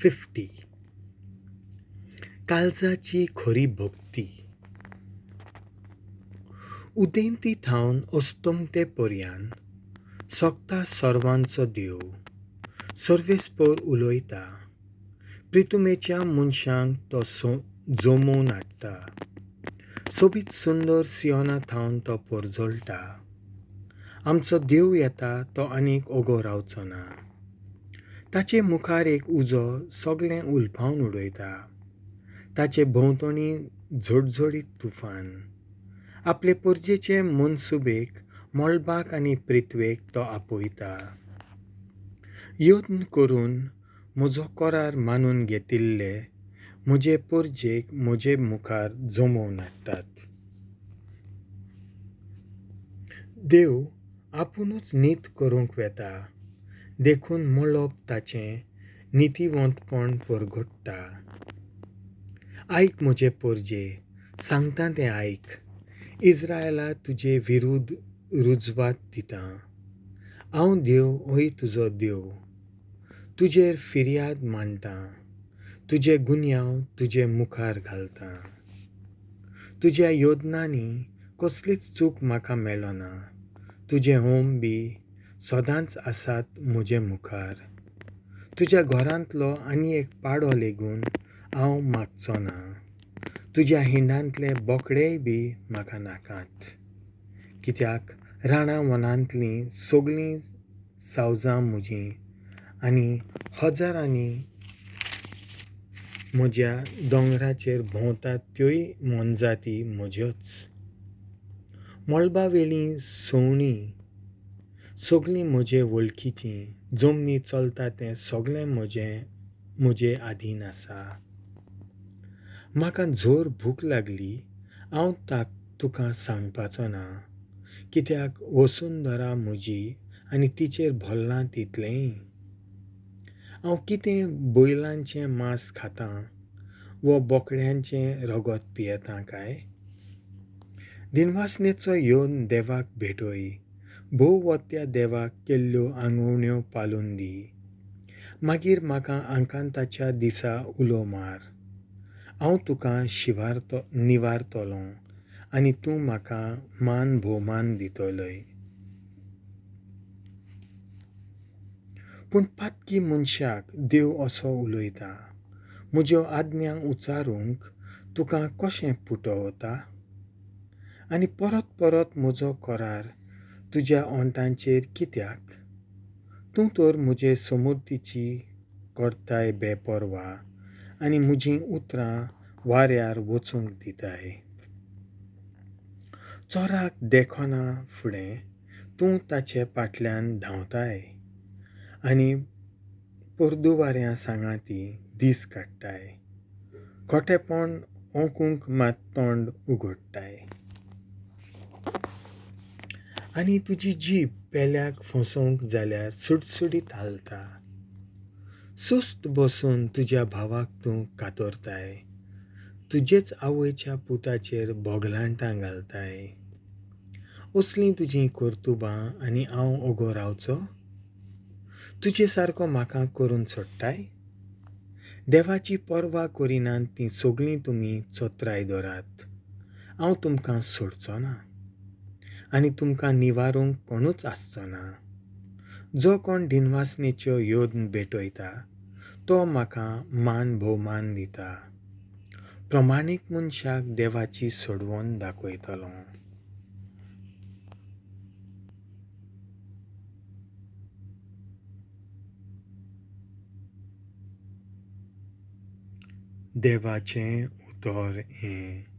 50. काळजाची खरी भोक्ती. उदेंती थावन अस्तम ते पर्यान सोगता सर्वांचो देव सर्वेस्पर उलोयता. प्रितुमेच्या मनशांक तो जोमोवन हाडटा. सोबीत सुंदर सियोना थावन तो परजळटा. आमचो देव येता तो आनीक ओगो रावचो ना. ताचे मुखार एक उजो सगळें उलफावन उडयता. ताचे भोंवतणी झडझडीत तुफान. आपले परजेचे मनसुबेक मोळबाक आनी पृथ्वेक तो आपयता. यत्न करून म्हजो कोरार मानून घेतिल्ले म्हजे परजेक म्हजे मुखार जमोवन हाडटात. देव आपुणूच नीत करूंक वेता. देखून मळब ताचें नितीवंतपण परगट्टा. आयक म्हजे परजे, सांगता तें आयक. इस्रायला तुजे विरुद्ध रुजवात दिता. हांव देव होय तुजो देव. तुजेर फिर्याद मांडटा. तुजे गुन्यांव तुजे मुखार घालता. तुज्या योजनांनी कसलीच चूक म्हाका मेळना. तुजे होम बी सदांच आसात म्हजे मुखार. तुज्या घरांतलो आनी एक पाडो लेगून हांव मागचो ना. तुज्या हिंडांतले बोकडेय बी म्हाका नाकात. कित्याक राणां वनांतलीं सगळीं सावजां म्हजीं आनी हजारांनी म्हज्या दोंगराचेर भोंवतात त्योय मोनजाती म्हज्योच. मळबावेलीं सवणीं सगळीं म्हजे वळखीचीं. जमनी चलता तें सगळें म्हजे आधीन आसा. म्हाका जोर भूक लागली. हांव तुका सांगपाचो ना. कित्याक वसुंधरा म्हजी आनी तिचेर भल्लां तितलेंय. हांव कितें बैलांचें मांस खातां वो बोकड्यांचें रगत पियेतां काय? दिनवासनेचो येवन देवाक भेटय. भोव वत्या देवाक केल्ल्यो आंगवण्यो पालून दी. मागीर म्हाका आकांताच्या दिसा उलो मार. हांव तुका निवारतलों आनी तूं म्हाका मान भोवमान दितोलय. पूण पातकी मनशाक देव असो उलयता. म्हज्यो आज्ञा उचारूंक तुका कशें पुटवता? आनी परत परत म्हजो कोरार तुज्या ओंठांचेर कित्याक? तूं तर म्हजे समृद्धीची करताय बेपरवा आनी म्हजीं उतरां वाऱ्यार वचूंक दिताय. चोराक देखना फुडें तूं ताचे फाटल्यान धांवताय आनी परदुवाऱ्या सांगाती दीस काडटाय. खोटेपण ओंकूंक मात तोंड उगडटाय. आनी तुजी जीब पेल्याक फसोवंक जाल्यार सुटसुडीत हालता. सुस्त बसून तुज्या भावाक तूं कातरताय. तुजेच आवयच्या पुताचेर बोगलांटां घालताय. असलीं तुजीं कर्तुबां आनी हांव ओगो रावचो? तुजे सारको म्हाका करून सोडटाय? देवाची पर्वा करिनात तीं सगळीं तुमी चोत्राय दोरात. हांव तुमकां सोडचो ना आनी तुमकां निवारूंक कोणूच आसचो ना. जो कोण दिनवासनेच्यो योद्न भेटयता तो म्हाका मान भोवमान दिता. प्रमाणीक मनशाक देवाची सोडवण दाखयतलो. देवाचें उतर हें.